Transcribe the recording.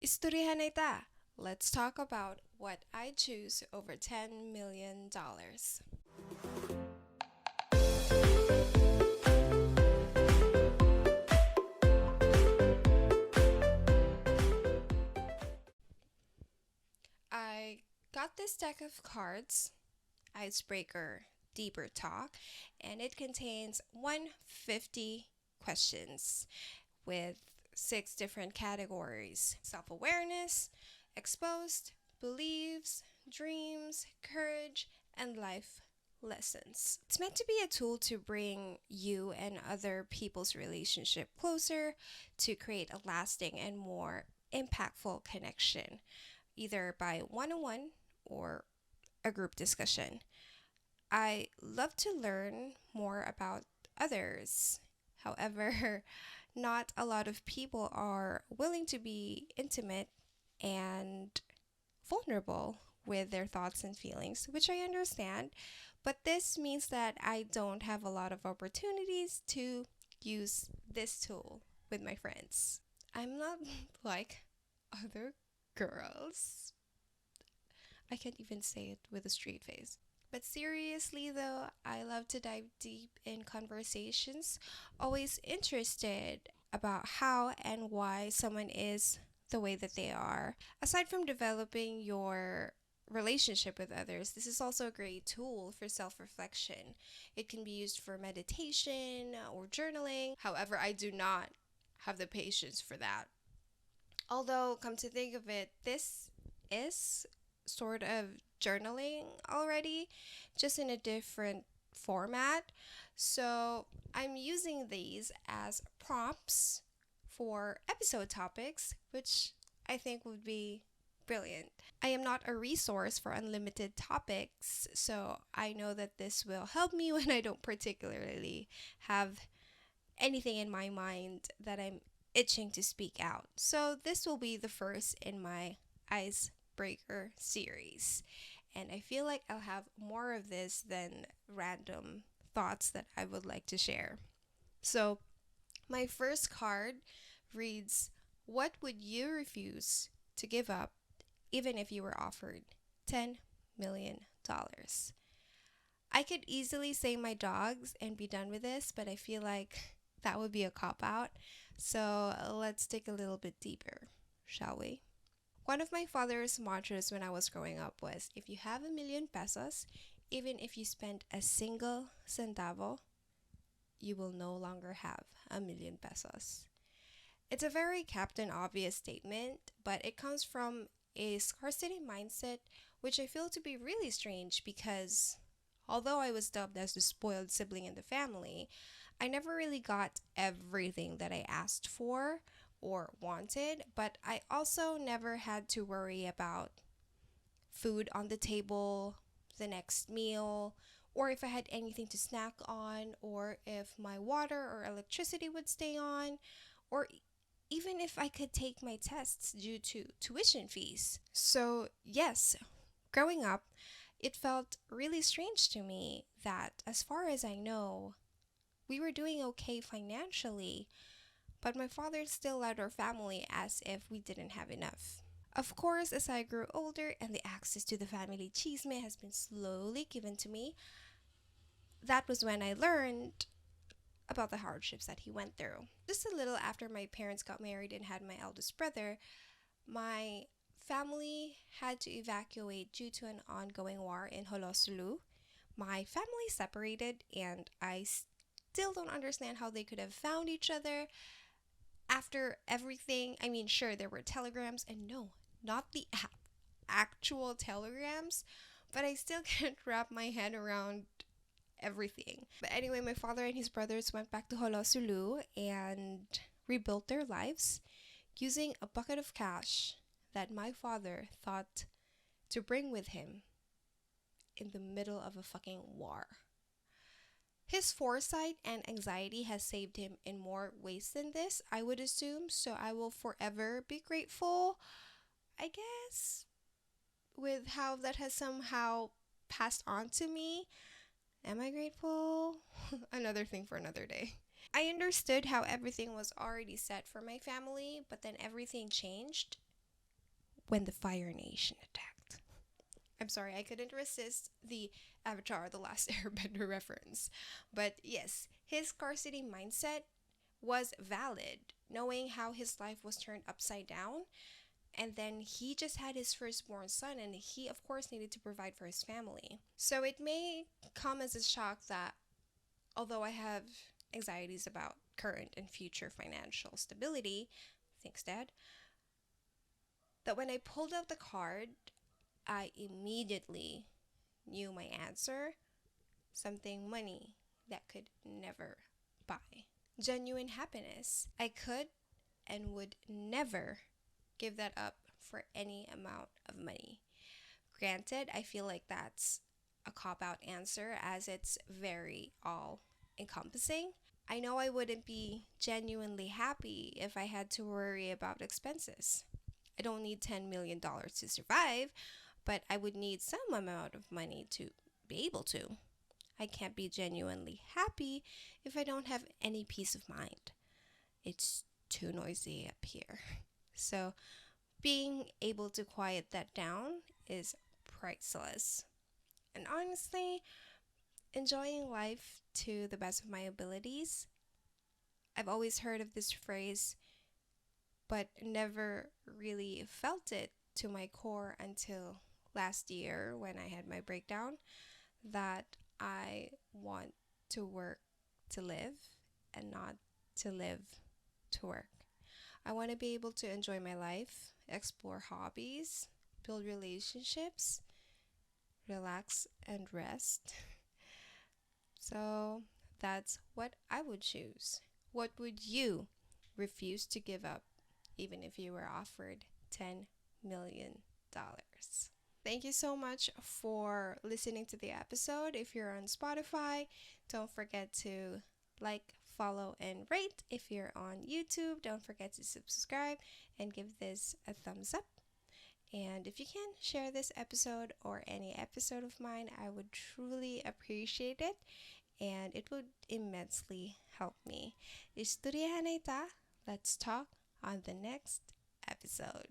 Ka-isturyaHANNAhy ta. Let's talk about what I choose over $10 million. I got this deck of cards, Icebreaker Deeper Talk, and it contains 150 questions with 6 different categories: self awareness, exposed, beliefs, dreams, courage, and life lessons. It's meant to be a tool to bring you and other people's relationship closer, to create a lasting and more impactful connection, either by one on one or a group discussion. I love to learn more about others. However, not a lot of people are willing to be intimate and vulnerable with their thoughts and feelings, which I understand. But this means that I don't have a lot of opportunities to use this tool with my friends. I'm not like other girls. I can't even say it with a straight face. But seriously, though, I love to dive deep in conversations, always interested about how and why someone is the way that they are. Aside from developing your relationship with others, this is also a great tool for self reflection. It can be used for meditation or journaling. However, I do not have the patience for that. Although, come to think of it, this is sort of journaling already, just in a different format. So I'm using these as prompts for episode topics, which I think would be brilliant. I am not a resource for unlimited topics, so I know that this will help me when I don't particularly have anything in my mind that I'm itching to speak out. So this will be the first in my icebreaker series. And I feel like I'll have more of this than random thoughts that I would like to share. So my first card reads, what would you refuse to give up even if you were offered $10 million? I could easily say my dogs and be done with this, but I feel like that would be a cop out. So let's dig a little bit deeper, shall we? One of my father's mantras when I was growing up was, if you have $1,000,000, even if you spend a single centavo, you will no longer have $1,000,000. It's a very Captain Obvious statement, but it comes from a scarcity mindset, which I feel to be really strange because although I was dubbed as the spoiled sibling in the family, I never really got everything that I asked for or wanted, but I also never had to worry about food on the table, the next meal, or if I had anything to snack on, or if my water or electricity would stay on, or even if I could take my tests due to tuition fees. So, yes, growing up, it felt really strange to me that, as far as I know, we were doing okay financially, but my father still led our family as if we didn't have enough. Of course, as I grew older and the access to the family chisme has been slowly given to me, that was when I learned about the hardships that he went through. Just a little after my parents got married and had my eldest brother, my family had to evacuate due to an ongoing war in Holosulu. My family separated, and I still don't understand how they could have found each other after everything. I mean, sure, there were telegrams, and no, not the actual telegrams, but I still can't wrap my head around everything. But anyway, my father and his brothers went back to Holosulu and rebuilt their lives using a bucket of cash that my father thought to bring with him in the middle of a fucking war. His foresight and anxiety has saved him in more ways than this, I would assume, so I will forever be grateful, I guess, with how that has somehow passed on to me. Am I grateful? Another thing for another day. I understood how everything was already set for my family, but then everything changed when the Fire Nation attacked. I'm sorry, I couldn't resist the Avatar The Last Airbender reference. But yes, his scarcity mindset was valid, knowing how his life was turned upside down. And then he just had his firstborn son, and he, of course, needed to provide for his family. So it may come as a shock that although I have anxieties about current and future financial stability, thanks, Dad, that when I pulled out the card, I immediately knew my answer: something money that could never buy. Genuine happiness. I could and would never give that up for any amount of money. Granted, I feel like that's a cop out answer as it's very all encompassing. I know I wouldn't be genuinely happy if I had to worry about expenses. I don't need $10 million to survive, but I would need some amount of money to be able to. I can't be genuinely happy if I don't have any peace of mind. It's too noisy up here. So, being able to quiet that down is priceless. And honestly, enjoying life to the best of my abilities. I've always heard of this phrase, but never really felt it to my core until last year when I had my breakdown, that I want to work to live and not to live to work. I want to be able to enjoy my life, explore hobbies, build relationships, relax, and rest. So that's what I would choose. What would you refuse to give up even if you were offered $10 million? Thank you so much for listening to the episode. If you're on Spotify, don't forget to like, follow, and rate. If you're on YouTube, don't forget to subscribe and give this a thumbs up. And if you can, share this episode or any episode of mine. I would truly appreciate it, and it would immensely help me. Ka-isturyaHANNAhy. Let's talk on the next episode.